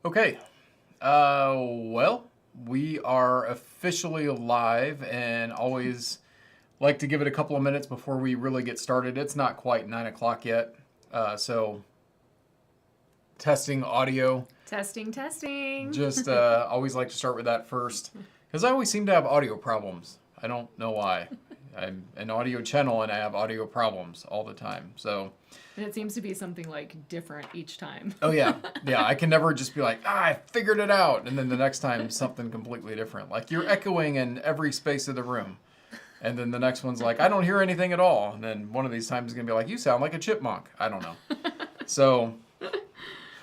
Okay. Well, we are officially live and always like to give it a couple of minutes before we really get started. It's not quite 9 o'clock yet. So testing audio. Testing. Just always like to start with that first because I always seem to have audio problems. I don't know why. I'm an audio channel and I have audio problems all the time. So. And it seems to be something like different each time. Oh yeah. Yeah, I can never just be like, I figured it out. And then the next time something completely different. Like you're echoing in every space of the room. And then the next one's like, I don't hear anything at all. And then one of these times is going to be like, you sound like a chipmunk. I don't know. So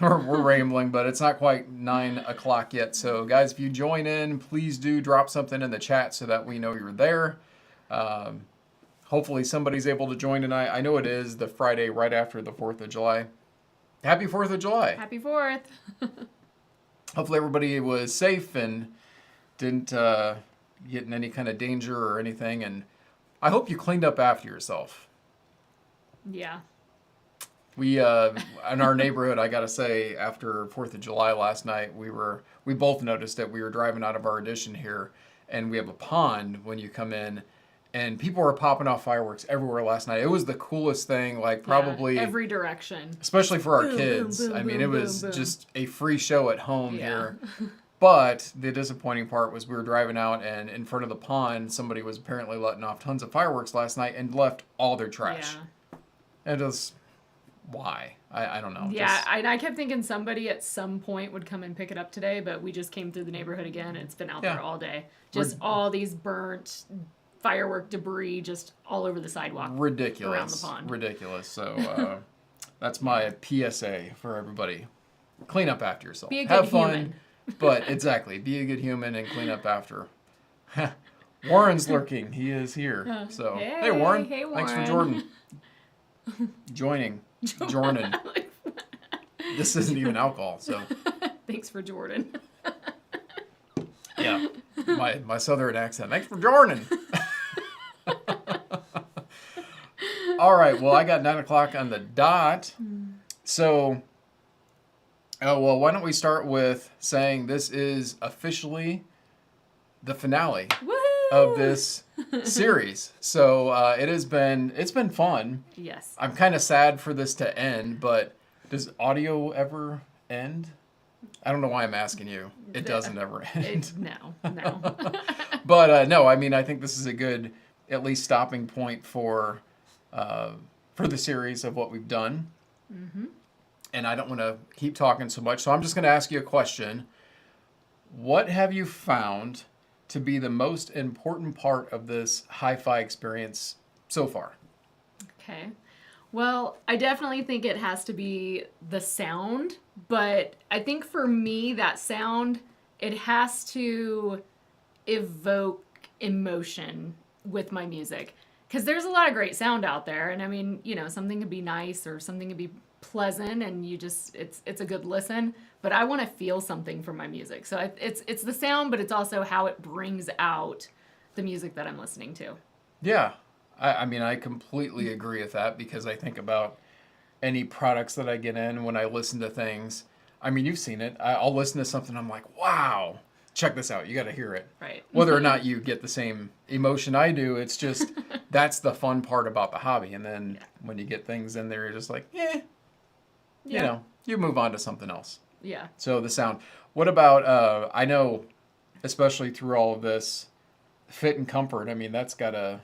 we're rambling, but it's not quite 9 o'clock yet. So guys, if you join in, please do drop something in the chat so that we know you're there. Hopefully somebody's able to join tonight. I know it is the Friday right after the 4th of July. Happy 4th of July. Happy 4th. Hopefully everybody was safe and didn't get in any kind of danger or anything. And I hope you cleaned up after yourself. Yeah. We, in our neighborhood, I got to say, after 4th of July last night, we both noticed that we were driving out of our addition here, and we have a pond when you come in. And people were popping off fireworks everywhere last night. It was the coolest thing, like probably every direction. Especially for our boom, kids. boom, boom, I mean, boom, it was boom, boom. just a free show at home here. But the disappointing part was we were driving out, and in front of the pond, somebody was apparently letting off tons of fireworks last night and left all their trash. Yeah. And it was, why? I don't know. Yeah, I kept thinking somebody at some point would come and pick it up today, but we just came through the neighborhood again, and it's been out there all day. Just all these burnt firework debris just all over the sidewalk. Ridiculous. Around the pond. Ridiculous. So that's my PSA for everybody. Clean up after yourself. Be a good Have fun, human. But exactly, be a good human and clean up after. Warren's lurking. He is here. So hey Warren. Hey, Thanks for Warren. joining. Jordan. This isn't even alcohol, so. Thanks for Jordan. Yeah, my southern accent. Thanks for joining. All right, well, I got 9 o'clock on the dot. So, well, why don't we start with saying this is officially the finale of this series. So it's been fun. Yes. I'm kind of sad for this to end, but does audio ever end? I don't know why I'm asking you. It doesn't ever end. No. But no, I mean, I think this is a good, at least, stopping point for the series of what we've done. Mm-hmm. And I don't want to keep talking so much, so I'm just going to ask you a question. What have you found to be the most important part of this hi-fi experience so far? Okay. Well, I definitely think it has to be the sound, but I think for me, that sound, it has to evoke emotion with my music. Because there's a lot of great sound out there, and I mean, something could be nice or something could be pleasant, and it's a good listen, but I want to feel something from my music. So it's the sound, but it's also how it brings out the music that I'm listening to. Yeah. I mean, I completely agree with that because I think about any products that I get in when I listen to things. I mean, you've seen it. I'll listen to something, I'm like, wow, check this out. You got to hear it. Right. Whether or not you get the same emotion I do, it's just, that's the fun part about the hobby. And then when you get things in there, you're just like, you move on to something else. Yeah. So the sound. What about, I know, especially through all of this, fit and comfort. I mean, that's got to...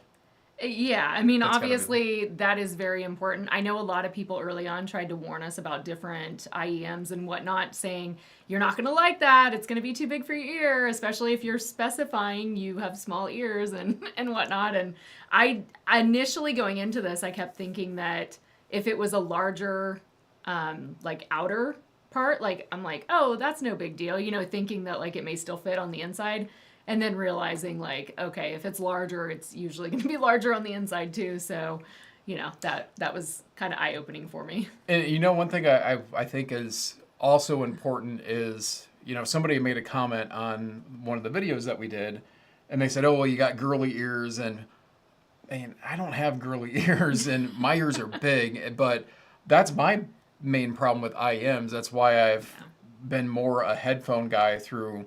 Yeah, I mean, obviously that is very important. I know a lot of people early on tried to warn us about different IEMs and whatnot, saying, you're not going to like that. It's going to be too big for your ear, especially if you're specifying you have small ears and whatnot. And I initially going into this, I kept thinking that if it was a larger, outer part, I'm like, oh, that's no big deal. Thinking that it may still fit on the inside. And then realizing, okay, if it's larger, it's usually going to be larger on the inside, too. So, that was kind of eye-opening for me. And, one thing I think is also important is, somebody made a comment on one of the videos that we did, and they said, oh, well, you got girly ears, and I don't have girly ears, and my ears are big, but that's my main problem with IEMs. That's why I've been more a headphone guy through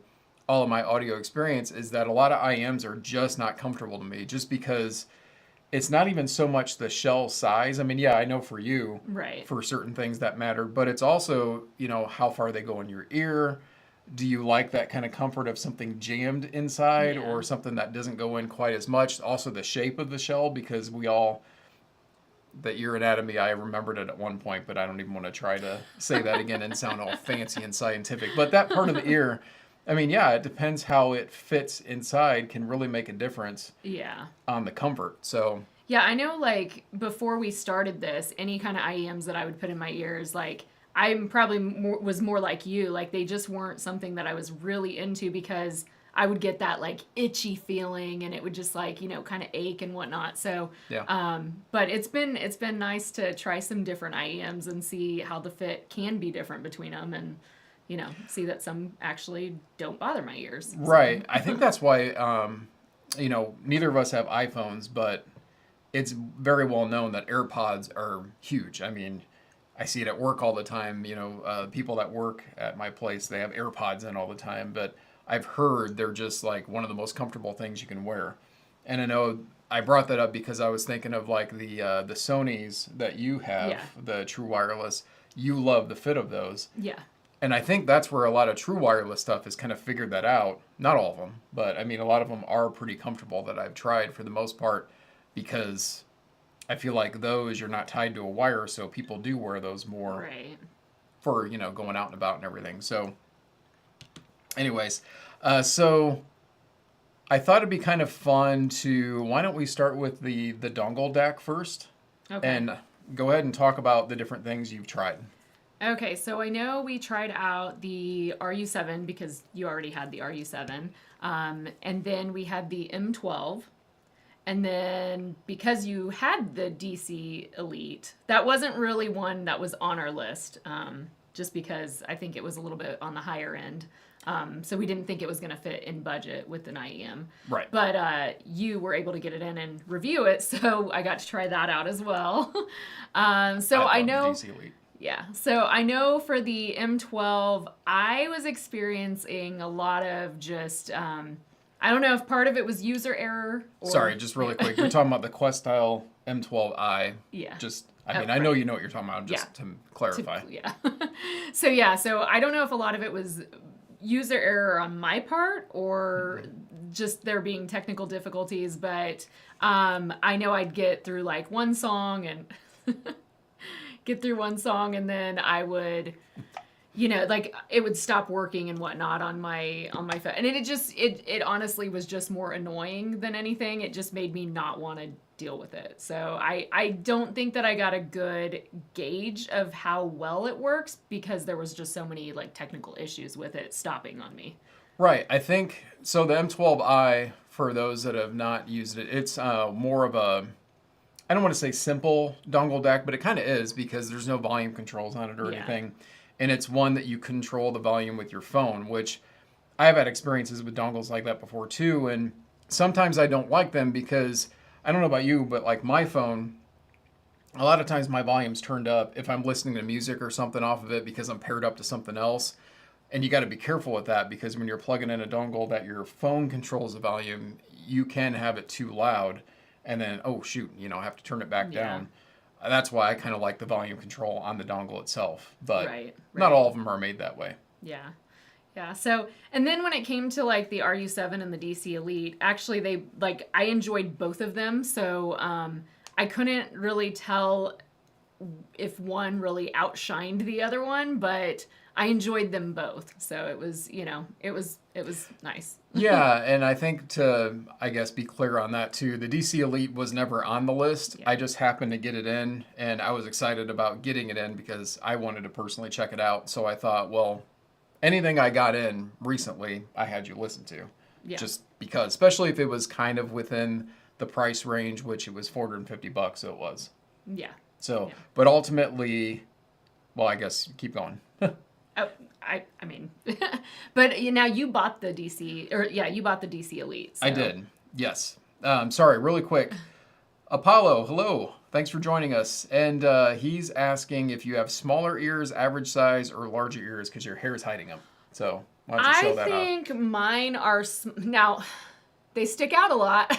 all of my audio experience is that a lot of IEMs are just not comfortable to me, just because it's not even so much the shell size. I mean, yeah, I know for you, Right. for certain things that matter, but it's also, how far they go in your ear. Do you like that kind of comfort of something jammed inside Yeah. or something that doesn't go in quite as much? Also the shape of the shell, because the ear anatomy, I remembered it at one point, but I don't even want to try to say that again and sound all fancy and scientific. But that part of the ear, I mean, yeah, it depends how it fits inside can really make a difference Yeah. on the comfort. So Yeah, I know, like, before we started this, any kind of IEMs that I would put in my ears, like, I'm probably was more like you. Like, they just weren't something that I was really into because I would get that, like, itchy feeling and it would just, like, kind of ache and whatnot. So, yeah. but it's been nice to try some different IEMs and see how the fit can be different between them and, see that some actually don't bother my ears. So. Right. I think that's why, neither of us have iPhones, but it's very well known that AirPods are huge. I mean, I see it at work all the time. People that work at my place, they have AirPods in all the time, but I've heard they're just like one of the most comfortable things you can wear. And I know I brought that up because I was thinking of like the Sonys that you have, Yeah. the True Wireless. You love the fit of those. Yeah. And I think that's where a lot of True Wireless stuff has kind of figured that out. Not all of them, but I mean, a lot of them are pretty comfortable that I've tried for the most part, because I feel like those, you're not tied to a wire, so people do wear those more Right. for, going out and about and everything. So anyways, so I thought it'd be kind of fun to, why don't we start with the dongle DAC first? Okay. And go ahead and talk about the different things you've tried. Okay, so I know we tried out the RU7 because you already had the RU7. And then we had the M12. And then because you had the DC Elite, that wasn't really one that was on our list, just because I think it was a little bit on the higher end. So we didn't think it was going to fit in budget with an IEM. Right. But you were able to get it in and review it, so I got to try that out as well. So I love know... DC Elite. Yeah, so I know for the M12, I was experiencing a lot of just... I don't know if part of it was user error or... Sorry, just really quick. You're talking about the Quest Style M12i. Yeah. I know you know what you're talking about, just to clarify. Yeah. So I don't know if a lot of it was user error on my part or just there being technical difficulties, but I know I'd get through like one song and then I would... like it would stop working and whatnot on my phone, and it honestly was just more annoying than anything. It just made me not want to deal with it. So I don't think that I got a good gauge of how well it works because there was just so many like technical issues with it stopping on me. Right. I think so. The M12i, for those that have not used it, it's more of a, I don't want to say simple dongle DAC, but it kind of is because there's no volume controls on it or anything. And it's one that you control the volume with your phone, which I have had experiences with dongles like that before too. And sometimes I don't like them because, I don't know about you, but like my phone, a lot of times my volume's turned up if I'm listening to music or something off of it because I'm paired up to something else. And you got to be careful with that because when you're plugging in a dongle that your phone controls the volume, you can have it too loud. And then, oh shoot, I have to turn it back down. That's why I kind of like the volume control on the dongle itself, but not all of them are made that way. Yeah. So, and then when it came to like the RU7 and the DC Elite, actually I enjoyed both of them. So, I couldn't really tell if one really outshined the other one, but I enjoyed them both. So it was, it was nice. Yeah, and I think to, I guess, be clear on that too, the DC Elite was never on the list. I just happened to get it in, and I was excited about getting it in because I wanted to personally check it out. So I thought, well, anything I got in recently, I had you listen to. Yeah. Just because, especially if it was kind of within the price range, which it was $450, so it was. Yeah. So, but ultimately, well, I guess keep going. I mean, but now you bought the DC, you bought the DC Elite. So. I did, yes. Sorry, really quick. Apollo, hello. Thanks for joining us. And he's asking if you have smaller ears, average size, or larger ears because your hair is hiding them. So why don't you show that off? I think mine are now. They stick out a lot.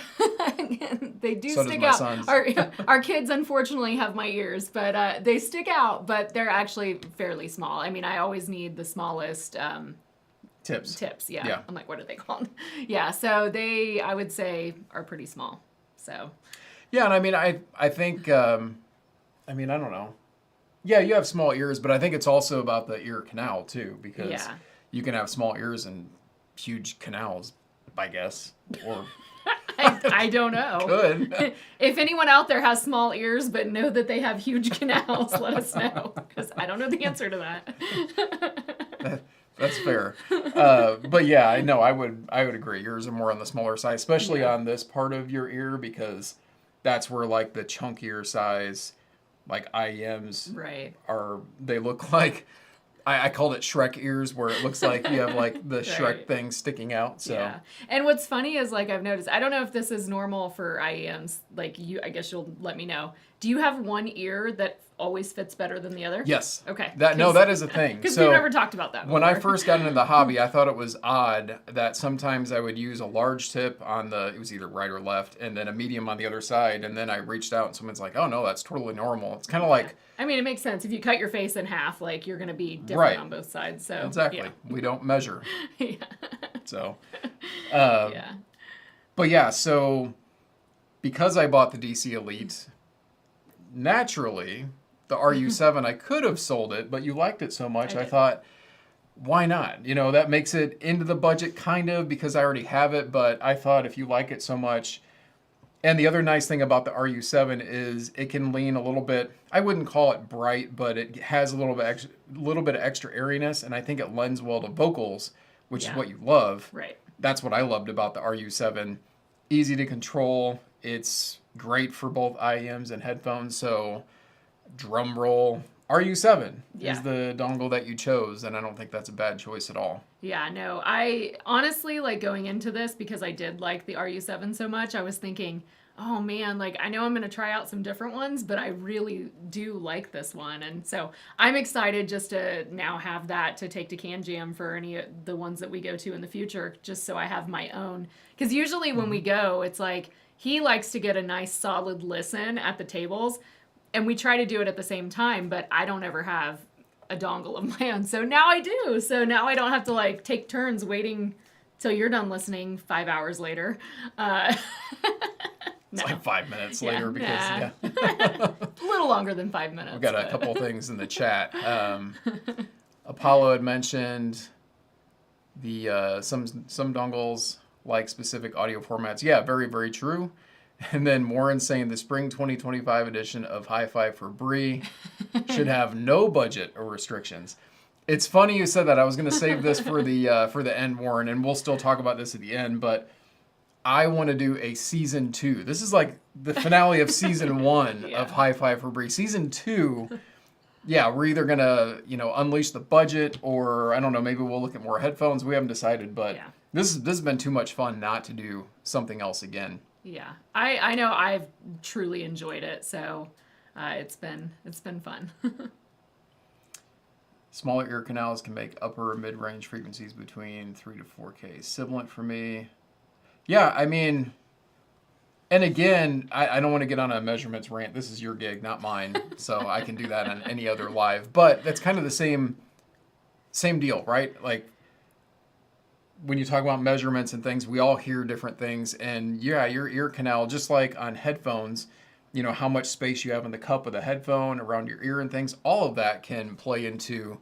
They do So stick does my out. sons. Our kids unfortunately have my ears, but they stick out. But they're actually fairly small. I mean, I always need the smallest Tips. Yeah. Yeah. I'm like, what are they called? Yeah. So they, I would say, are pretty small. So. Yeah, and I mean, I think, I mean, I don't know. Yeah, you have small ears, but I think it's also about the ear canal too, because you can have small ears and huge canals, I guess. Or I don't know. Good. If anyone out there has small ears but know that they have huge canals, let us know, because I don't know the answer to that. That's fair. But yeah, I know I would agree. Yours are more on the smaller side, especially on this part of your ear, because that's where like the chunkier size, like IEMs are. They look like I called it Shrek ears, where it looks like you have like the Shrek thing sticking out. So yeah. And what's funny is, like, I've noticed, I don't know if this is normal for IEMs. Like, I guess you'll let me know. Do you have one ear that always fits better than the other? Yes. Okay. That is a thing. Because so we've never talked about that before. When I first got into the hobby, I thought it was odd that sometimes I would use a large tip on it was either right or left, and then a medium on the other side, and then I reached out and someone's like, oh no, that's totally normal. It's kind of like... I mean, it makes sense. If you cut your face in half, like, you're going to be different on both sides. So exactly. Yeah. We don't measure. Yeah. So... yeah. But yeah, so because I bought the DC Elite, naturally, the RU7, I could have sold it, but you liked it so much, I thought, why not? You know, that makes it into the budget kind of, because I already have it, but I thought if you like it so much. And the other nice thing about the RU7 is it can lean a little bit, I wouldn't call it bright, but it has a little bit of extra airiness, and I think it lends well to vocals, which is what you love. Right. That's what I loved about the RU7. Easy to control. It's great for both IEMs and headphones. So, drum roll, RU7 is the dongle that you chose, and I don't think that's a bad choice at all. Yeah, no, I honestly, like, going into this, because I did like the RU7 so much, I was thinking, oh man, like, I know I'm going to try out some different ones, but I really do like this one. And so I'm excited just to now have that to take to Can Jam for any of the ones that we go to in the future, just so I have my own. Because usually when we go, it's like, he likes to get a nice solid listen at the tables, and we try to do it at the same time, but I don't ever have a dongle of my own. So now I do. So now I don't have to, like, take turns waiting till you're done listening 5 hours later. It's like 5 minutes later because, a little longer than 5 minutes. We've got a couple of things in the chat. Apollo had mentioned the some dongles like specific audio formats. Yeah, very, very true. And then Warren saying the spring 2025 edition of Hi-Fi for Brie should have no budget or restrictions. It's funny you said that. I was going to save this for the end, Warren, and we'll still talk about this at the end, but I want to do a season 2. This is like the finale of season 1 of Hi-Fi for Brie. Season 2, we're either going to, unleash the budget, or I don't know, maybe we'll look at more headphones. We haven't decided, but this has been too much fun not to do something else again. Yeah, I know I've truly enjoyed it, so it's been fun. Smaller ear canals can make upper mid-range frequencies between 3 to 4K. Sibilant for me. Yeah, I mean, and again, I don't want to get on a measurements rant. This is your gig, not mine, so I can do that on any other live. But that's kind of the same deal, right? Like, when you talk about measurements and things, we all hear different things. And your ear canal, just like on headphones, how much space you have in the cup of the headphone, around your ear and things, all of that can play into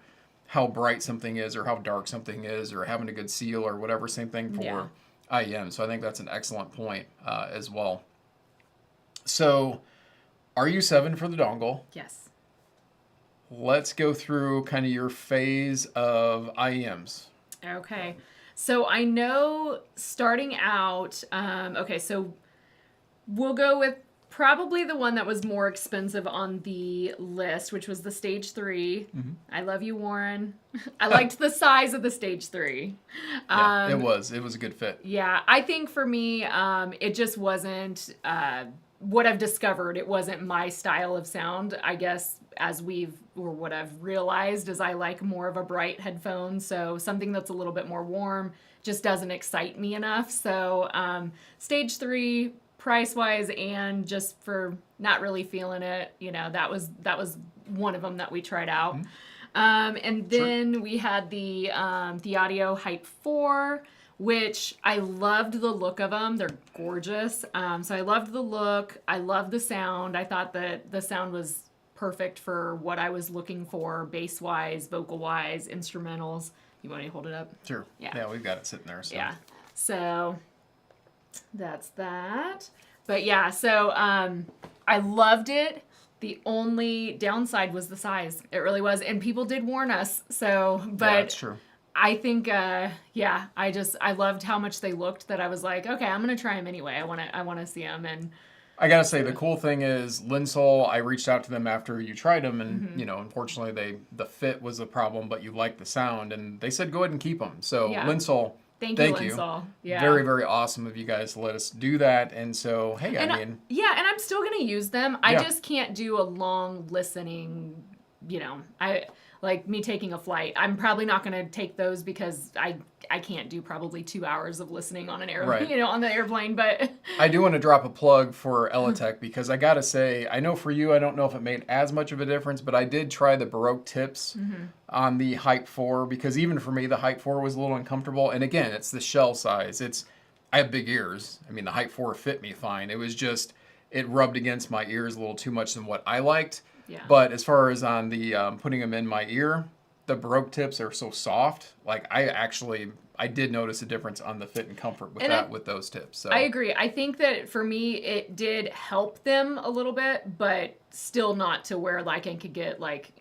how bright something is or how dark something is or having a good seal or whatever. Same thing for IEM. So I think that's an excellent point as well. So RU7 for the dongle. Yes. Let's go through kind of your phase of IEMs. Okay. So I know starting out, so we'll go with probably the one that was more expensive on the list, which was the Stage 3. Mm-hmm. I love you, Warren. I liked the size of the Stage 3. It was a good fit. Yeah, I think for me, it just wasn't what I've discovered, it wasn't my style of sound. I guess what I've realized is I like more of a bright headphone. So something that's a little bit more warm just doesn't excite me enough. So stage 3, price-wise and just for not really feeling it, that was one of them that we tried out. And then we had the Audio Hype-4, which I loved the look of them. They're gorgeous. So I loved the look. I loved the sound. I thought that the sound was perfect for what I was looking for, bass-wise, vocal-wise, instrumentals. You want me to hold it up? Sure. Yeah, we've got it sitting there. So. Yeah. So that's that. But yeah, so I loved it. The only downside was the size. It really was. And people did warn us. So, but yeah, that's true. I think, I loved how much they looked that I was like, okay, I'm going to try them anyway. I want to see them. And I got to say, the cool thing is Linsol, I reached out to them after you tried them and, unfortunately the fit was a problem, but you liked the sound and they said, go ahead and keep them. So Linsol, thank you. Linsol. Yeah. Very, very awesome of you guys to let us do that. And so, hey, and and I'm still going to use them. I just can't do a long listening, like me taking a flight. I'm probably not going to take those because I can't do probably 2 hours of listening on an airplane, on the airplane, but I do want to drop a plug for Elitech because I got to say, I know for you, I don't know if it made as much of a difference, but I did try the Baroque tips on the Hype-4 because even for me, the Hype-4 was a little uncomfortable. And again, it's the shell size. I have big ears. I mean, the Hype-4 fit me fine. It was just, it rubbed against my ears a little too much than what I liked. Yeah. But as far as on the putting them in my ear, the Baroque tips are so soft. Like I did notice a difference on the fit and comfort with those tips. So I agree. I think that for me, it did help them a little bit, but still not to where like I could get like,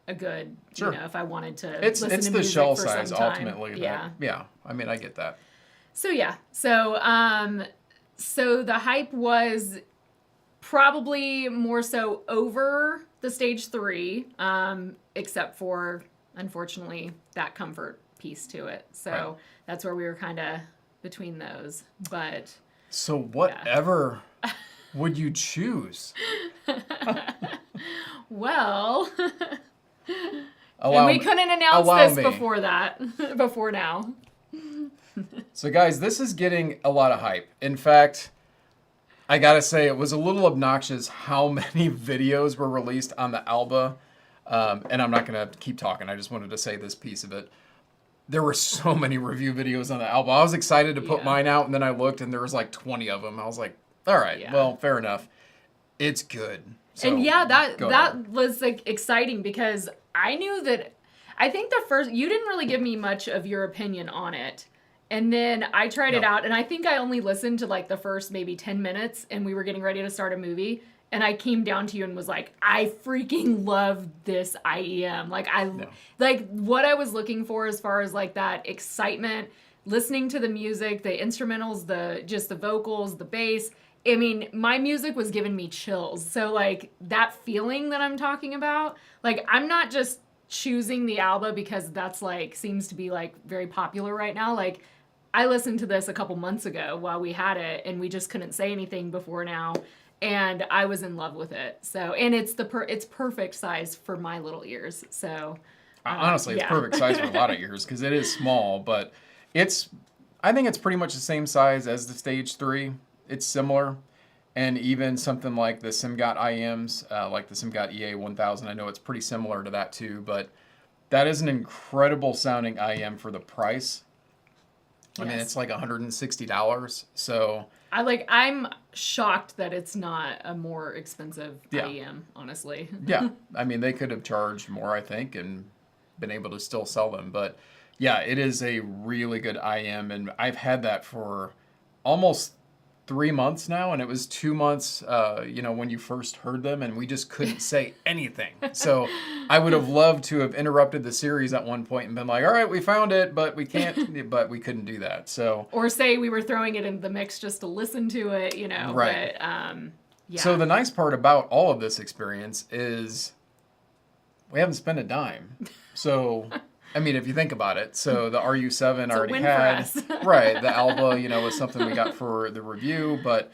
a good, if I wanted to listen to music the shell for size some time. Ultimately. Yeah. I mean, I get that. So yeah. So the Hype was probably more so over the stage 3, except for, unfortunately, that comfort piece to it. So that's where we were kind of between those. But so whatever would you choose? Well, and we couldn't announce this before now. So guys, this is getting a lot of hype. In fact, I gotta say, it was a little obnoxious how many videos were released on the Alba. And I'm not gonna keep talking. I just wanted to say this piece of it. There were so many review videos on the Alba. I was excited to put mine out, and then I looked, and there was like 20 of them. I was like, all right, well, fair enough. It's good. So, and that was like exciting because I knew that. I think you didn't really give me much of your opinion on it. And then I tried it out, and I think I only listened to like the first maybe 10 minutes, and we were getting ready to start a movie. And I came down to you and was like, I freaking love this IEM. Like what I was looking for as far as like that excitement, listening to the music, the instrumentals, the vocals, the bass. I mean, my music was giving me chills. So like that feeling that I'm talking about, like I'm not just choosing the Alba because that's like seems to be like very popular right now. Like I listened to this a couple months ago while we had it, and we just couldn't say anything before now. And I was in love with it. So, and it's it's perfect size for my little ears. So, honestly, it's perfect size for a lot of ears because it is small, but I think it's pretty much the same size as the Stage 3. It's similar. And even something like the SIMGOT IEMs, like the SIMGOT EA1000, I know it's pretty similar to that too, but that is an incredible sounding IEM for the price. I mean, it's like $160. So I'm shocked that it's not a more expensive IEM, honestly. Yeah. I mean, they could have charged more, I think, and been able to still sell them. But yeah, it is a really good IEM, and I've had that for almost 3 months now, and it was 2 months, when you first heard them, and we just couldn't say anything. So I would have loved to have interrupted the series at one point and been like, all right, we found it, but we can't, but we couldn't do that. So, or say we were throwing it in the mix just to listen to it, Right. But, So the nice part about all of this experience is we haven't spent a dime. So, I mean, if you think about it, so the RU7 already had, right, the Alba, was something we got for the review, but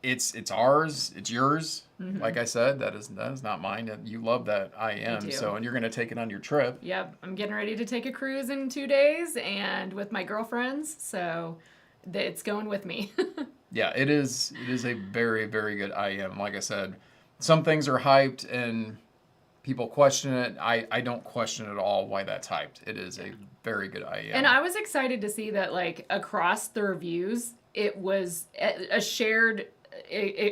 it's ours, it's yours. Like I said, that is not mine. You love that IEM, do. so and you're gonna take it on your trip. Yep, I'm getting ready to take a cruise in 2 days and with my girlfriends, so it's going with me. Yeah, it is a very, very good IEM. Like I said, some things are hyped and people question it. I don't question at all why that's hyped. It is a very good IEM. And I was excited to see that, like, across the reviews, it was a shared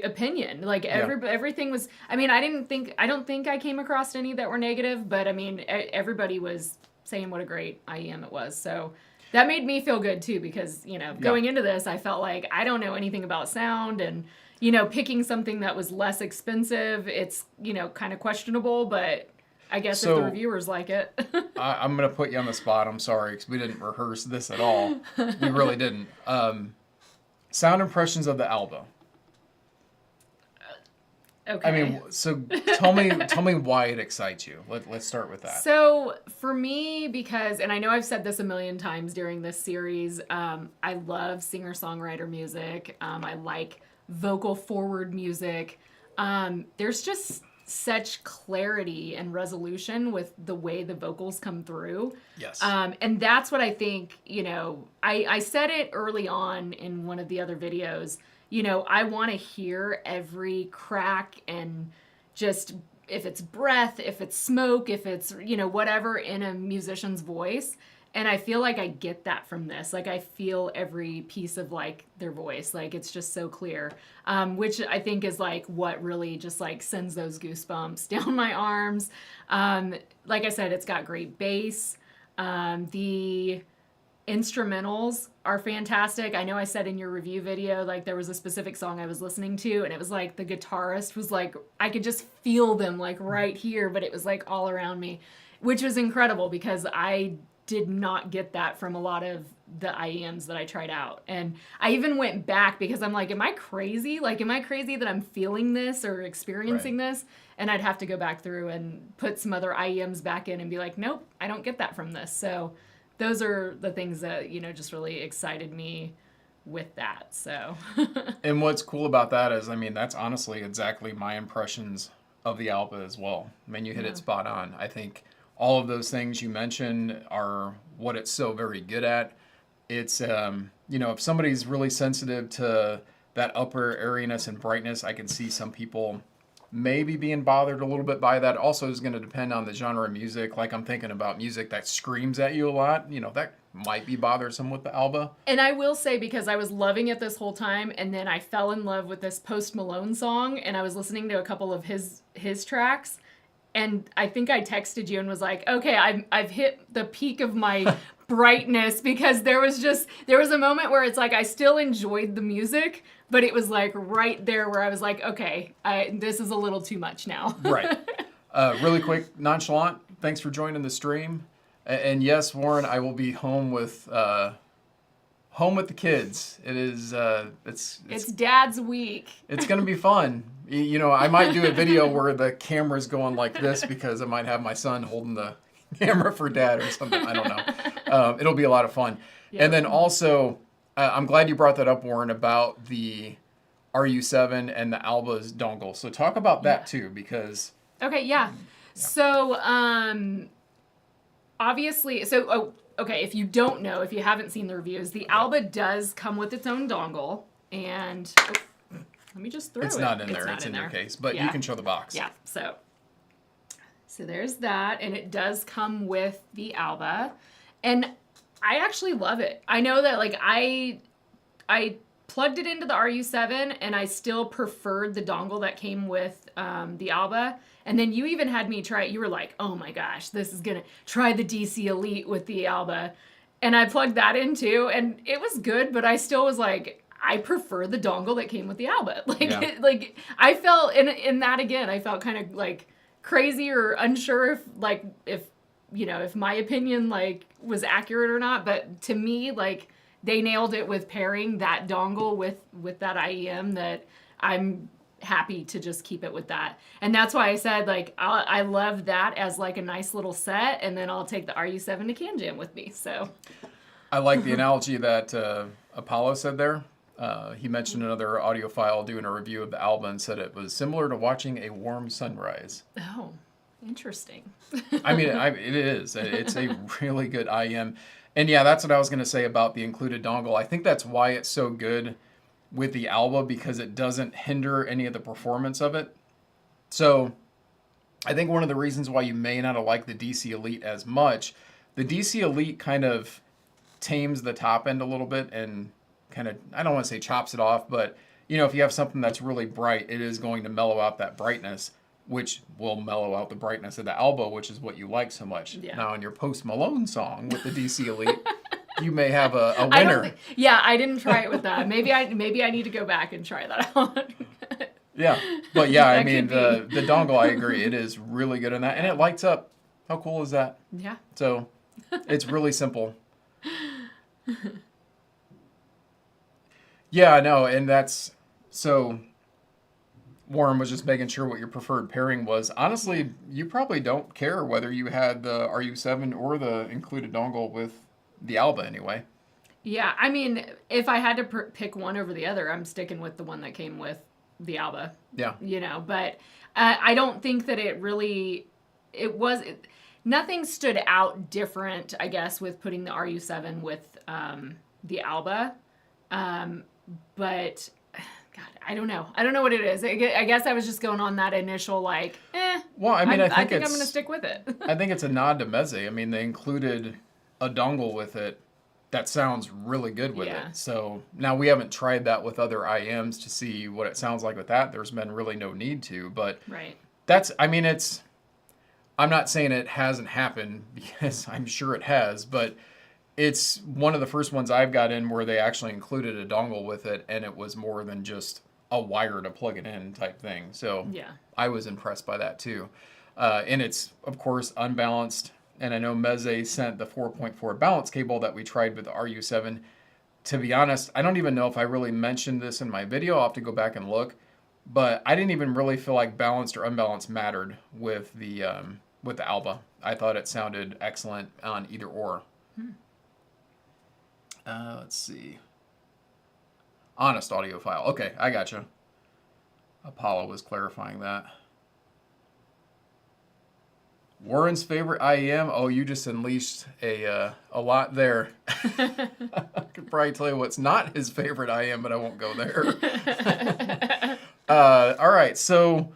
opinion. Like, everything was, I mean, I don't think I came across any that were negative, but I mean, everybody was saying what a great IEM it was. So that made me feel good too, because, you know, going into this, I felt like I don't know anything about sound, and, you know, picking something that was less expensive, it's, you know, kind of questionable, but I guess if the reviewers like it. I'm going to put you on the spot. I'm sorry, because we didn't rehearse this at all. We really didn't. Sound impressions of the Alba. Okay. I mean, so tell me why it excites you. Let's start with that. So for me, because, and I know I've said this a million times during this series, I love singer-songwriter music. I like vocal forward music. There's just such clarity and resolution with the way the vocals come through. Yes. And that's what I think, you know, I said it early on in one of the other videos. You know, I want to hear every crack and just, if it's breath, if it's smoke, if it's, you know, whatever in a musician's voice. And I feel like I get that from this. Like, I feel every piece of, like, their voice. Like, it's just so clear. Which I think is, like, what really just, like, sends those goosebumps down my arms. Like I said, it's got great bass. The instrumentals are fantastic. I know I said in your review video, like, there was a specific song I was listening to, and it was like the guitarist was like, I could just feel them, like, right here, but it was like all around me, which was incredible because I did not get that from a lot of the IEMs that I tried out. And I even went back because I'm like, am I crazy? Like, am I crazy that I'm feeling this or experiencing this? And I'd have to go back through and put some other IEMs back in and be like, nope, I don't get that from this. So those are the things that, you know, just really excited me with that. So. And what's cool about that is, I mean, that's honestly exactly my impressions of the Alba as well. I mean, you hit it spot on. I think all of those things you mentioned are what it's so very good at. It's, you know, if somebody's really sensitive to that upper airiness and brightness, I can see some people maybe being bothered a little bit by that. Also is going to depend on the genre of music. Like, I'm thinking about music that screams at you a lot. You know, that might be bothersome with the Alba. And I will say, because I was loving it this whole time, and then I fell in love with this Post Malone song, and I was listening to a couple of his tracks, and I think I texted you and was like, okay, I've hit the peak of my brightness, because there was a moment where it's like I still enjoyed the music, but it was like right there where I was like, okay, this is a little too much now. Right. Really quick, Nonchalant, thanks for joining the stream. And yes, Warren, I will be home with the kids. It is it's Dad's week. It's gonna be fun. You know, I might do a video where the camera's going like this because I might have my son holding the camera for Dad or something. I don't know. It'll be a lot of fun. Yeah. And then also, I'm glad you brought that up, Warren, about the RU7 and the Alba's dongle. So talk about that too, because. Okay. Yeah. So obviously, okay, if you don't know, if you haven't seen the reviews, the Alba does come with its own dongle, and let me just throw it. It's not in there. It's in your case, but you can show the box. Yeah. So there's that, and it does come with the Alba, and I actually love it. I know that, like, I plugged it into the RU7, and I still preferred the dongle that came with the Alba. And then you even had me try it. You were like, oh my gosh, this is going to try the DC Elite with the Alba. And I plugged that in too, and it was good, but I still was like, I prefer the dongle that came with the Alba. Like, I felt, in that again, I felt kind of like crazy or unsure if my opinion, like, was accurate or not. But to me, like, they nailed it with pairing that dongle with that IEM, that I'm happy to just keep it with that. And that's why I said, like, I love that as like a nice little set, and then I'll take the RU7 to Can Jam with me. So I like the analogy that Apollo said there. He mentioned another audiophile doing a review of the album and said it was similar to watching a warm sunrise. Oh, interesting. I mean, it is. It's a really good IEM. And yeah, that's what I was going to say about the included dongle. I think that's why it's so good with the Alba, because it doesn't hinder any of the performance of it. So I think one of the reasons why you may not have liked the DC Elite as much, the DC Elite kind of tames the top end a little bit and kind of, I don't want to say chops it off, but you know, if you have something that's really bright, it is going to mellow out that brightness, which will mellow out the brightness of the Alba, which is what you like so much. Yeah. Now, in your Post Malone song with the DC Elite, you may have a winner. I didn't try it with that. Maybe I need to go back and try that out. Yeah, but yeah, I That mean, could the dongle, I agree, it is really good in that, and it lights up. How cool is that? Yeah. So, it's really simple. Yeah, I know, and that's, so Warren was just making sure what your preferred pairing was. Honestly, you probably don't care whether you had the RU7 or the included dongle with the Alba anyway. Yeah, I mean, if I had to pick one over the other, I'm sticking with the one that came with the Alba. Yeah. You know, but I don't think that nothing stood out different, I guess, with putting the RU7 with the Alba. But God, I don't know. I don't know what it is. I guess I was just going on that initial like, Well, I mean, I think I'm going to stick with it. I think it's a nod to Meze. I mean, they included a dongle with it that sounds really good with Yeah. it. So now we haven't tried that with other IMs to see what it sounds like with that. There's been really no need to, but Right. I'm not saying it hasn't happened, because I'm sure it has, but it's one of the first ones I've got in where they actually included a dongle with it, and it was more than just a wire to plug it in type thing. So Yeah. I was impressed by that too. And it's, of course, unbalanced. And I know Meze sent the 4.4 balance cable that we tried with the RU7. To be honest, I don't even know if I really mentioned this in my video. I'll have to go back and look. But I didn't even really feel like balanced or unbalanced mattered with the Alba. I thought it sounded excellent on either or. Let's see. Honest audiophile. Okay, I gotcha. Apollo was clarifying that. Warren's favorite IEM. Oh, you just unleashed a lot there. I could probably tell you what's not his favorite IEM, but I won't go there. All right, so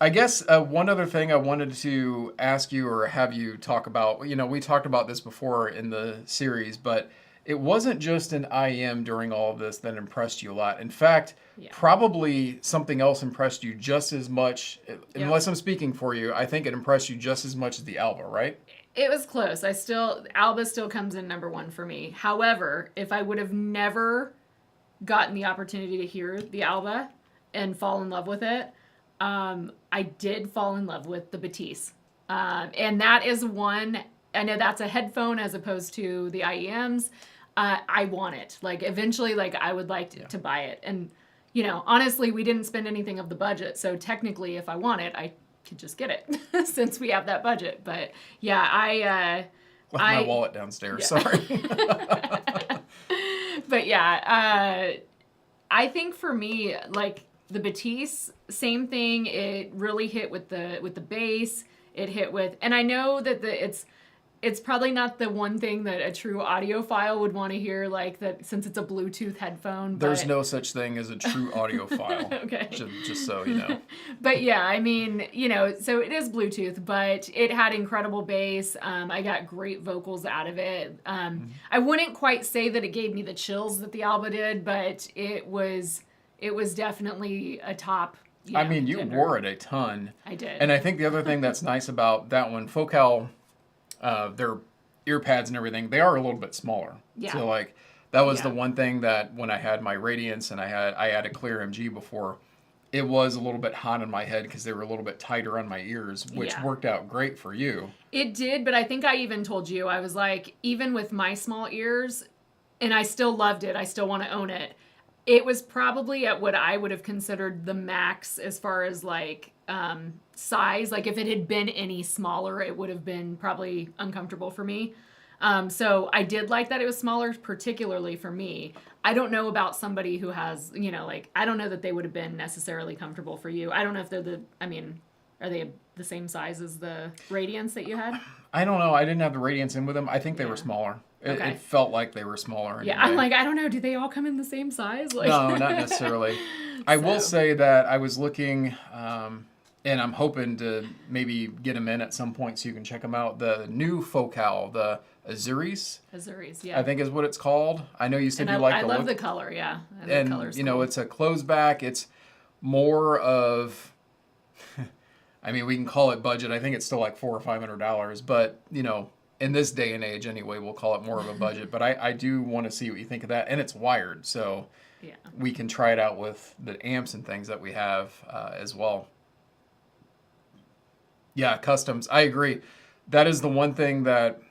I guess one other thing I wanted to ask you or have you talk about, you know, we talked about this before in the series, but it wasn't just an IEM during all of this that impressed you a lot. In fact, probably something else impressed you just as much, unless I'm speaking for you, I think it impressed you just as much as the Alba, right? It was close. Alba still comes in number one for me. However, if I would have never gotten the opportunity to hear the Alba and fall in love with it, I did fall in love with the Batiste. And that is one, I know that's a headphone as opposed to the IEMs. I want it. Like, eventually, like, I would like to buy it. And, you know, honestly, we didn't spend anything of the budget. So technically, if I want it, I could just get it since we have that budget. But yeah, Left my wallet downstairs. Sorry. But yeah, I think for me, like the Batiste, same thing. It really hit with the bass. It hit with, and I know that it's probably not the one thing that a true audiophile would want to hear, like that, since it's a Bluetooth headphone. There's no such thing as a true audiophile. Okay. Just so you know. But yeah, I mean, you know, so it is Bluetooth, but it had incredible bass. I got great vocals out of it. I wouldn't quite say that it gave me the chills that the Alba did, but it was definitely a top. I mean, you wore it a ton. I did. And I think the other thing that's nice about that one, Focal, their ear pads and everything, they are a little bit smaller. Yeah. So like that was the one thing that when I had my Radiance and I had a clear MG before, it was a little bit hot in my head because they were a little bit tighter on my ears, which worked out great for you. It did, but I think I even told you, I was like, even with my small ears, and I still loved it, I still want to own it. It was probably at what I would have considered the max as far as like size. Like if it had been any smaller, it would have been probably uncomfortable for me. So I did like that it was smaller, particularly for me. I don't know about somebody who has, like, I don't know that they would have been necessarily comfortable for you. I don't know if they're are they the same size as the Radiants that you had? I don't know. I didn't have the Radiants in with them. I think they were smaller. Okay. It felt like they were smaller. Yeah, anyway. I'm like, I don't know. Do they all come in the same size? Like... No, not necessarily. I will say that I was looking, and I'm hoping to maybe get them in at some point so you can check them out. The new Focal, the Azuris. Azuris, yeah. I think is what it's called. I know you said and you like I the love look. the color, yeah. And the color's you know, cool. it's a closed back. It's more of, I mean, we can call it budget. I think it's still like $400 or $500, but in this day and age, anyway, we'll call it more of a budget. But I do want to see what you think of that, and it's wired, so yeah, we can try it out with the amps and things that we have as well. Yeah, customs. I agree. That is the one thing that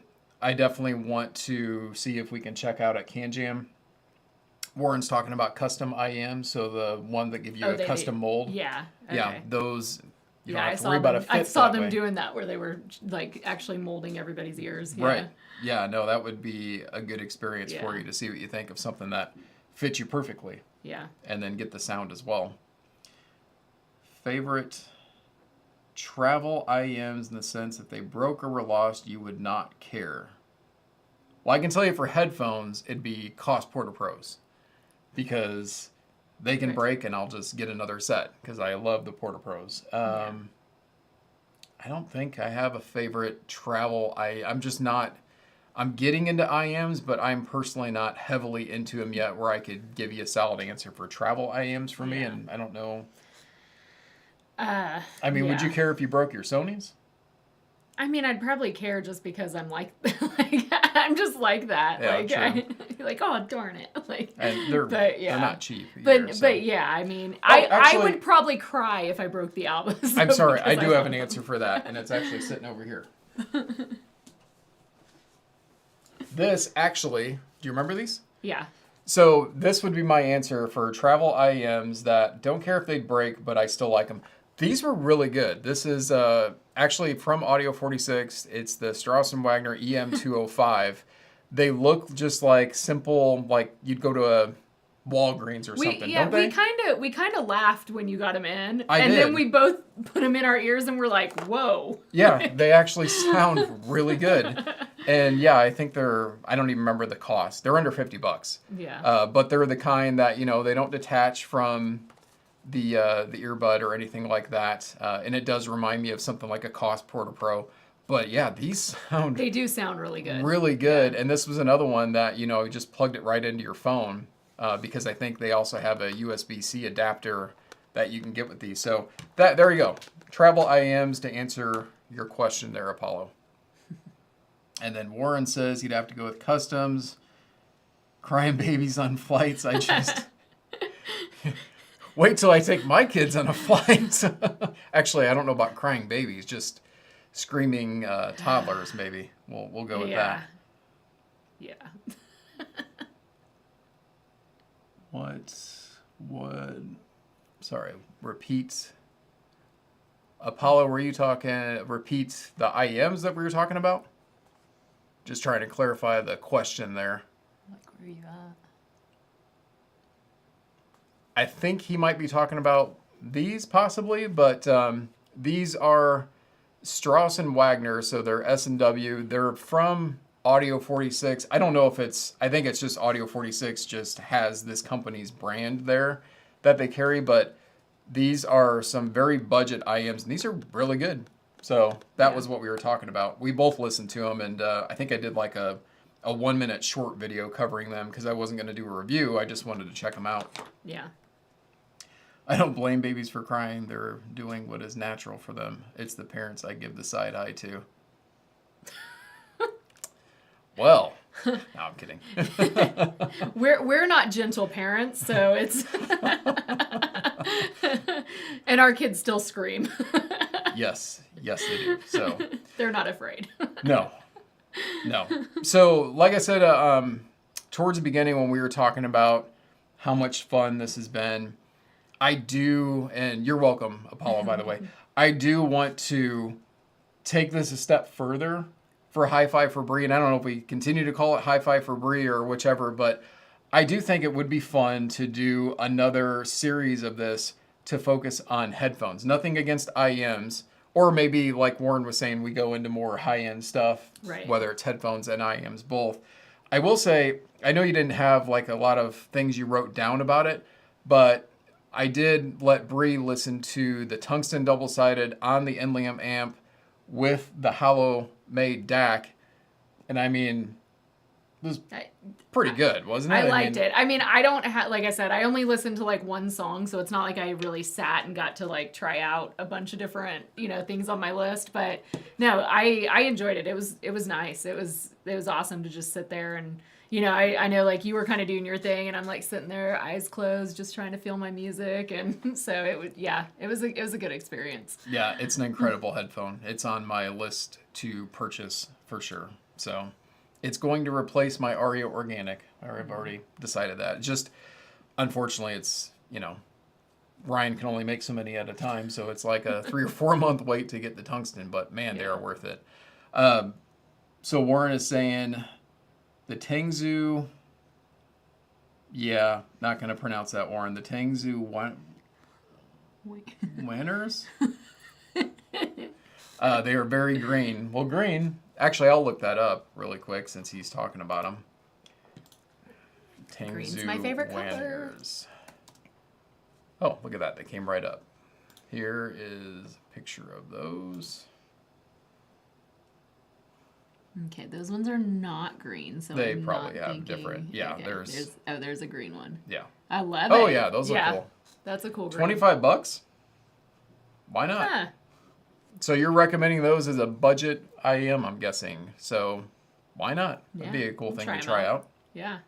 I definitely want to see if we can check out at CanJam. Warren's talking about custom IEMs, so the one that give you a custom mold. Yeah. Okay. Yeah, those. You don't I have to saw worry about them. a fit I saw that them way. doing that where they were like actually molding everybody's ears. Yeah. Right. Yeah, no, that would be a good experience for Yeah. you to see what you think of something that fits you perfectly. Yeah. And then get the sound as well. Favorite travel IEMs in the sense if they broke or were lost, you would not care. Well, I can tell you for headphones, it'd be Cost Porta Pros because they can Right. break and I'll just get another set because I love the Porta Pros. I don't think I have a favorite travel. I'm just not. I'm getting into IEMs, but I'm personally not heavily into them yet where I could give you a solid answer for travel IEMs for me, Yeah. and I don't know. I Would you care if you broke your Sonys? I mean, I'd probably care just because I'm like I'm just like that. Yeah, like, true. like, oh darn it. Like, And they're not cheap either, But so. but yeah, I mean, actually- I would probably cry if I broke the albums. I'm sorry, I because do have love an them. answer for that, and it's actually sitting over here. This actually, do you remember these? Yeah. So this would be my answer for travel IEMs that don't care if they break, but I still like them. These were really good. This is actually from Audio 46. It's the Strauss & Wagner EM205. They look just like simple, like you'd go to a Walgreens or something, don't they? We kind of laughed when you got them in, I and did. then we both put them in our ears, and we're like, "Whoa!" Yeah, they actually sound really good. And yeah, I think I don't even remember the cost. They're under $50. Yeah. But they're the kind that, they don't detach from the earbud or anything like that. And it does remind me of something like a Cost Porta Pro. But yeah, these sound They do sound really good. really good. And this was another one that, you just plugged it right into your phone because I think they also have a USB-C adapter that you can get with these. So there you go. Travel IEMs to answer your question there, Apollo. And then Warren says he'd have to go with customs. Crying babies on flights. I just wait till I take my kids on a flight. Actually, I don't know about crying babies, just screaming toddlers. Maybe we'll go with that. Yeah. Sorry. Repeat. Apollo, were you talking? Repeat the IEMs that we were talking about. Just trying to clarify the question there. Like, where are you at? I think he might be talking about these possibly, but these are Strauss & Wagner, so they're S&W. They're from Audio 46. I don't know if I think it's just Audio 46 just has this company's brand there that they carry, but these are some very budget IEMs, and these are really good. So that was what we were talking about. We both listened to them, and I think I did like a 1-minute short video covering them because I wasn't going to do a review. I just wanted to check them out. Yeah. I don't blame babies for crying. They're doing what is natural for them. It's the parents I give the side eye to. Well, no, I'm kidding. We're not gentle parents, so it's and our kids still scream. Yes, they do. So They're not afraid. no. So like I said, towards the beginning when we were talking about how much fun this has been, I do, and you're welcome, Apollo, by the way. I do want to take this a step further for Hi-Fi for Bree, and I don't know if we continue to call it Hi-Fi for Bree or whichever, but I do think it would be fun to do another series of this to focus on headphones. Nothing against IEMs, or maybe like Warren was saying, we go into more high-end stuff, Right. whether it's headphones and IEMs both. I will say, I know you didn't have like a lot of things you wrote down about it, but I did let Bree listen to the tungsten double-sided on the Enlium amp with the hollow made DAC, and I mean, it was pretty good, wasn't it? I liked it. I mean, I don't have, like I said, I only listened to like one song, so it's not like I really sat and got to like try out a bunch of different, things on my list. But no, I enjoyed it. It was nice. It was awesome to just sit there and, I know like you were kind of doing your thing, and I'm like sitting there, eyes closed, just trying to feel my music, and so it was a good experience. Yeah, it's an incredible headphone. It's on my list to purchase for sure. So. It's going to replace my Aria Organic. I've already decided that. Just, unfortunately, it's, Ryan can only make so many at a time, so it's like a 3 or 4 month wait to get the tungsten, but man, they are worth it. So Warren is saying the Tangzu, not going to pronounce that, Warren. The Tangzu Winners? They are very green. Well, green... Actually, I'll look that up really quick since he's talking about them. Tangzu Green's my favorite color. Oh, look at that. They came right up. Here is a picture of those. Okay, those ones are not green, so they I'm probably not have thinking, different. Yeah, okay, there's a green one. Yeah. I love it. Oh yeah, those look cool. That's a cool green. $25? Why not? Huh. So you're recommending those as a budget IEM, I'm guessing. So why not? That'd be a cool thing to try out. Yeah.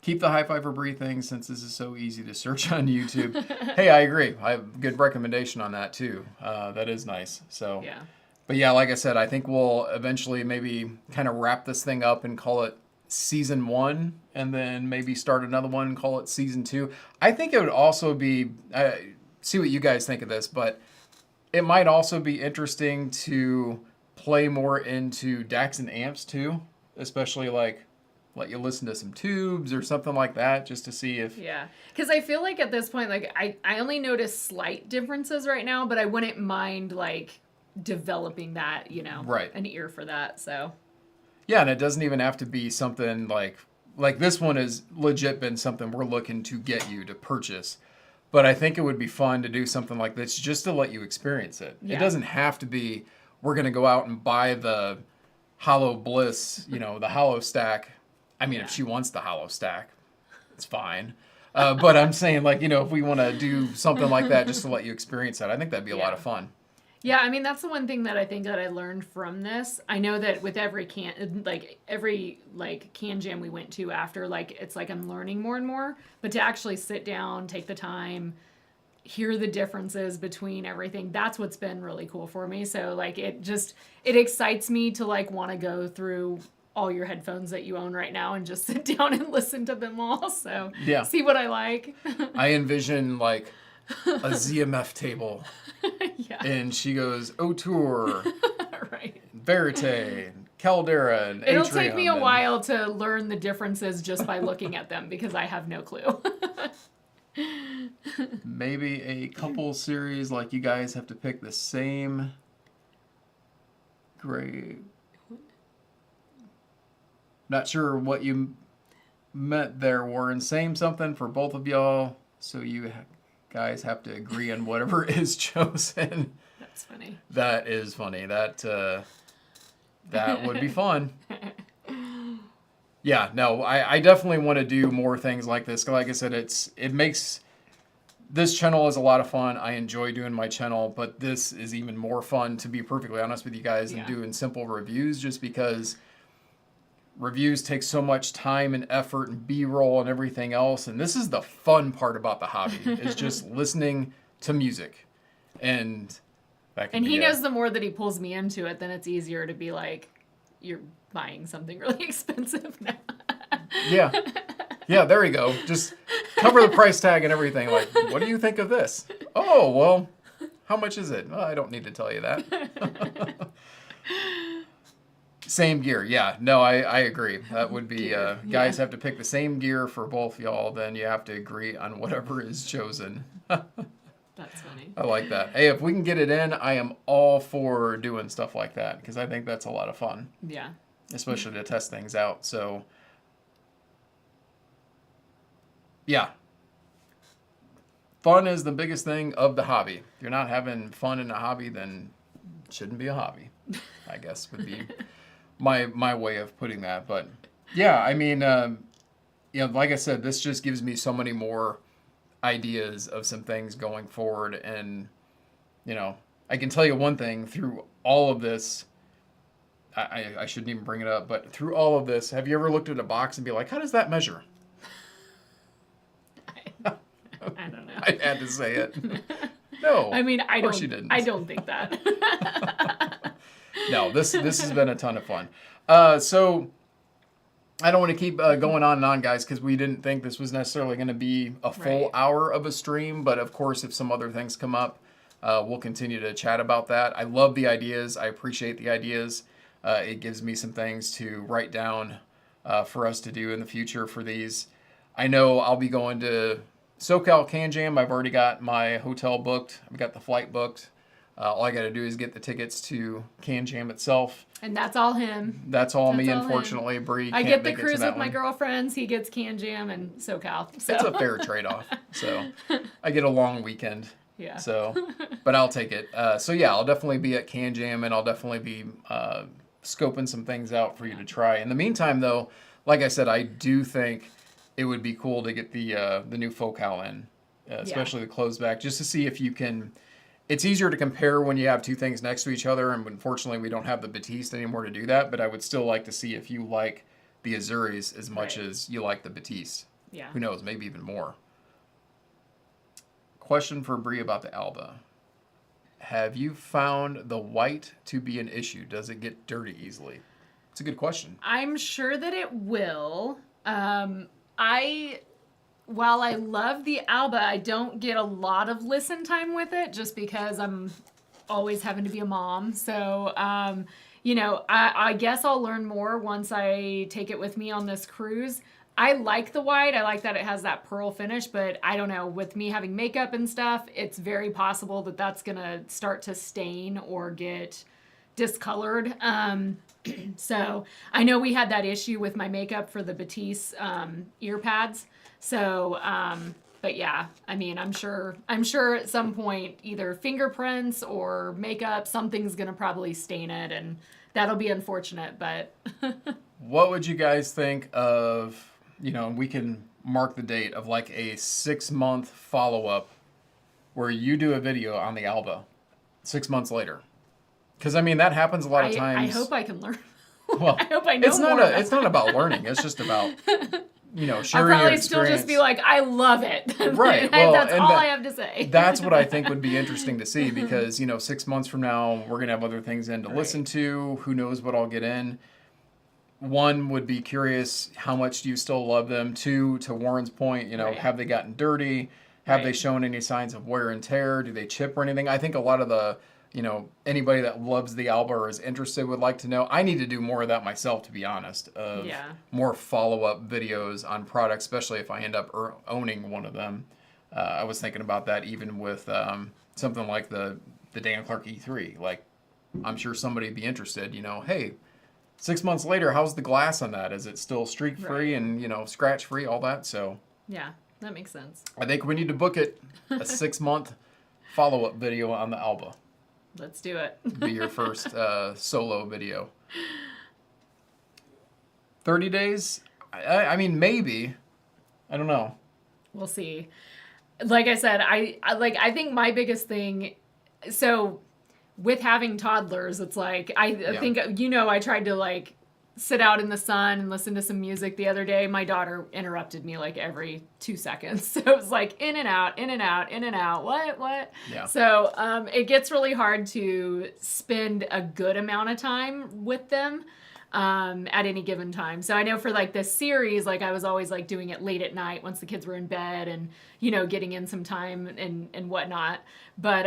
Keep the Hi-Fi for Bree thing since this is so easy to search on YouTube. Hey, I agree. I have a good recommendation on that too. That is nice. So, yeah. But yeah, like I said, I think we'll eventually maybe kind of wrap this thing up and call it season 1, and then maybe start another one and call it season 2. I think it would also be, see what you guys think of this, but it might also be interesting to play more into DACs and amps too, especially like let you listen to some tubes or something like that just to see if... Yeah, because I feel like at this point, like I only notice slight differences right now, but I wouldn't mind like developing that, right, an ear for that, so... Yeah, and it doesn't even have to be something like this one has legit been something we're looking to get you to purchase. But I think it would be fun to do something like this just to let you experience it. Yeah. It doesn't have to be, we're going to go out and buy the Hollow Bliss, the Hollow Stack. I mean, if she wants the Hollow Stack, it's fine. But I'm saying, like, if we want to do something like that just to let you experience that, I think that'd be a lot of fun. Yeah, I mean, that's the one thing that I think that I learned from this. I know that with every can jam we went to after, like, it's like I'm learning more and more. But to actually sit down, take the time, hear the differences between everything, that's what's been really cool for me. So, like, it excites me to, like, want to go through all your headphones that you own right now and just sit down and listen to them all. So, see what I like. I envision, like, a ZMF table. Yeah. And she goes, Autour, right, Verite, Caldera, and It'll Atrium, take me a while to learn the differences just by looking at them because I have no clue. Maybe a couple series, like you guys have to pick the same grade. Not sure what you meant there, Warren. Same something for both of y'all, so you guys have to agree on whatever is chosen. That's funny. That is funny. That would be fun. Yeah, no, I definitely want to do more things like this. Like I said, it makes this channel is a lot of fun. I enjoy doing my channel, but this is even more fun, to be perfectly honest with you guys, than doing simple reviews, just because reviews take so much time and effort and B-roll and everything else. And this is the fun part about the hobby, is just listening to music. And he knows the more that he pulls me into it, then it's easier to be like, you're buying something really expensive now. Yeah. Yeah, there you go. Just cover the price tag and everything. Like, what do you think of this? Oh, well, how much is it? Well, I don't need to tell you that. Same gear, yeah. No, I agree. That would be, Gear, guys yeah. have to pick the same gear for both y'all, then you have to agree on whatever is chosen. That's funny. I like that. Hey, if we can get it in, I am all for doing stuff like that because I think that's a lot of fun, Yeah. especially to test things out. So, yeah. Fun is the biggest thing of the hobby. If you're not having fun in a hobby, then it shouldn't be a hobby, I guess would be my way of putting that. But yeah, I mean, you know, like I said, this just gives me so many more ideas of some things going forward. And, you know, I can tell you one thing through all of this, I shouldn't even bring it up, but through all of this, have you ever looked at a box and be like, how does that measure? I don't know. I had to say it. No. I mean, of course you didn't. I don't think that. No, this has been a ton of fun. So I don't want to keep going on and on, guys, because we didn't think this was necessarily going to be a full Right. hour of a stream. But of course, if some other things come up, we'll continue to chat about that. I love the ideas. I appreciate the ideas. It gives me some things to write down for us to do in the future for these. I know I'll be going to SoCal Can Jam. I've already got my hotel booked. I've got the flight booked. All I got to do is get the tickets to Can Jam itself. And that's all him. That's all me, That's all him. unfortunately. Bree I can't get the make it to cruise that with my one. girlfriends. He gets Can Jam and SoCal. So. It's a fair trade-off. So I get a long weekend. Yeah. So, but I'll take it. So yeah, I'll definitely be at Can Jam, and I'll definitely be scoping some things out for you to try. In the meantime, though, like I said, I do think it would be cool to get the new Focal in, especially the closed back, just to see if you can. It's easier to compare when you have two things next to each other, and unfortunately, we don't have the Batiste anymore to do that. But I would still like to see if you like the Azuris as much Right. as you like the Batiste. Yeah. Who knows? Maybe even more. Question for Bree about the Alba. Have you found the white to be an issue? Does it get dirty easily? It's a good question. I'm sure that it will. While I love the Alba, I don't get a lot of listen time with it just because I'm always having to be a mom. So, you know, I guess I'll learn more once I take it with me on this cruise. I like the white. I like that it has that pearl finish, but I don't know. With me having makeup and stuff, it's very possible that that's going to start to stain or get discolored. So I know we had that issue with my makeup for the Batiste ear pads. So, but yeah, I mean, I'm sure at some point either fingerprints or makeup, something's going to probably stain it, and that'll be unfortunate, but. What would you guys think of, you know, we can mark the date of like a 6-month follow-up where you do a video on the Alba 6 months later? Because, I mean, that happens a lot of times. I hope I can learn. Well, I hope I know it's more. it's not about learning. It's just about, you know, I'll sharing your probably experience. still just be like, I love it. Right. Well, That's and all I have to say. That's what I think would be interesting to see because, you know, 6 months from now, we're going to have other things in to listen to. Who knows what I'll get in. One, would be curious, how much do you still love them? Two, to Warren's point, you know, have they gotten dirty? Have they shown any signs of wear and tear? Do they chip or anything? I think a lot of the, you know, anybody that loves the Alba or is interested would like to know. I need to do more of that myself, to be honest, of more follow-up videos on products, especially if I end up owning one of them. I was thinking about that even with something like the Dan Clark E3. Like, I'm sure somebody would be interested, you know, hey, 6 months later, how's the glass on that? Is it still streak-free and, you know, scratch-free, all that? So yeah, that makes sense. I think we need to book it, a 6-month follow-up video on the Alba. Let's do it. Be your first solo video. 30 days? I mean, maybe. I don't know. We'll see. Like I said, I think my biggest thing, so with having toddlers, it's like, I think, you know, I tried to like sit out in the sun and listen to some music the other day. My daughter interrupted me like every 2 seconds. So it was like in and out, in and out, in and out. What? Yeah. So it gets really hard to spend a good amount of time with them. at any given time. So I know for like this series, like I was always like doing it late at night once the kids were in bed and, you know, getting in some time and whatnot. But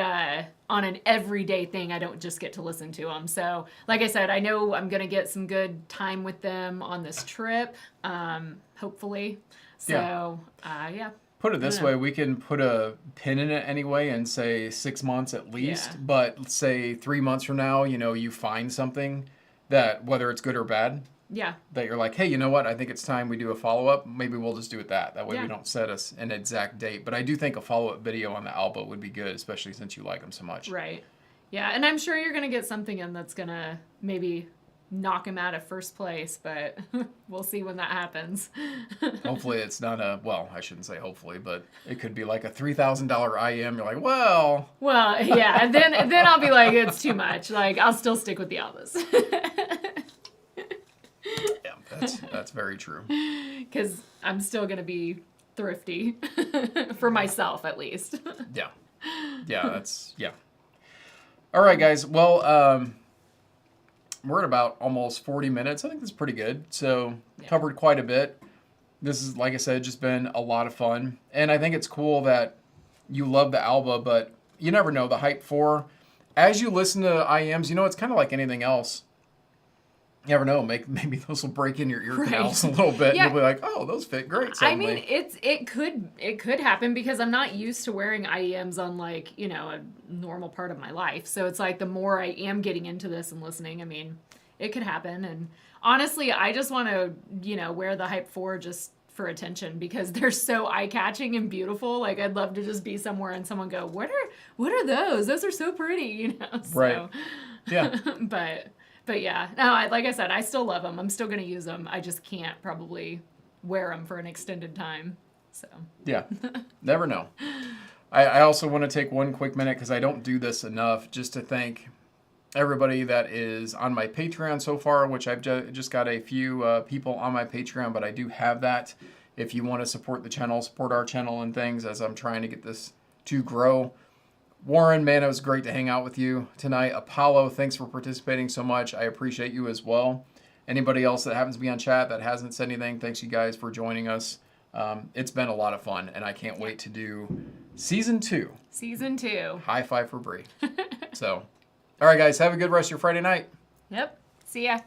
on an everyday thing, I don't just get to listen to them. So like I said, I know I'm going to get some good time with them on this trip, hopefully. So, yeah. Put it this way, we can put a pin in it anyway and say 6 months at least. Yeah. But let's say 3 months from now, you know, you find something that, whether it's good or bad, Yeah. that you're like, hey, you know what? I think it's time we do a follow-up. Maybe we'll just do it that. That way Yeah. we don't set us an exact date. But I do think a follow-up video on the Alba would be good, especially since you like them so much. Right. Yeah. And I'm sure you're going to get something in that's going to maybe knock him out of first place, but we'll see when that happens. Hopefully it's not well, I shouldn't say hopefully, but it could be like a $3,000 IM. You're like, well, yeah, and then I'll be like, it's too much. Like, I'll still stick with the Albas. yeah, that's very true. Because I'm still going to be thrifty for myself, at least. Yeah. All right, guys. Well, we're at about almost 40 minutes. I think that's pretty good. So covered quite a bit. This is, like I said, just been a lot of fun. And I think it's cool that you love the Alba, but you never know. The Hype 4, as you listen to IEMs, you know, it's kind of like anything else. You never know. Maybe those will break in your ear canals a little bit. Yeah. You'll be like, oh, those fit great suddenly. I mean, it could happen because I'm not used to wearing IEMs on, like, you know, a normal part of my life. So it's like the more I am getting into this and listening, I mean, it could happen. And honestly, I just want to, you know, wear the Hype 4 just for attention because they're so eye-catching and beautiful. Like, I'd love to just be somewhere and someone go, what are those? Those are so pretty, you know? So, right. Yeah. But yeah, no, like I said, I still love them. I'm still going to use them. I just can't probably wear them for an extended time. So yeah, never know. I also want to take one quick minute because I don't do this enough just to thank everybody that is on my Patreon so far, which I've just got a few people on my Patreon, but I do have that. If you want to support the channel, support our channel and things as I'm trying to get this to grow. Warren, man, it was great to hang out with you tonight. Apollo, thanks for participating so much. I appreciate you as well. Anybody else that happens to be on chat that hasn't said anything, thanks you guys for joining us. It's been a lot of fun, and I can't wait to do Season 2. Season 2. High five for Bree. So, all right, guys, have a good rest of your Friday night. Yep. See ya.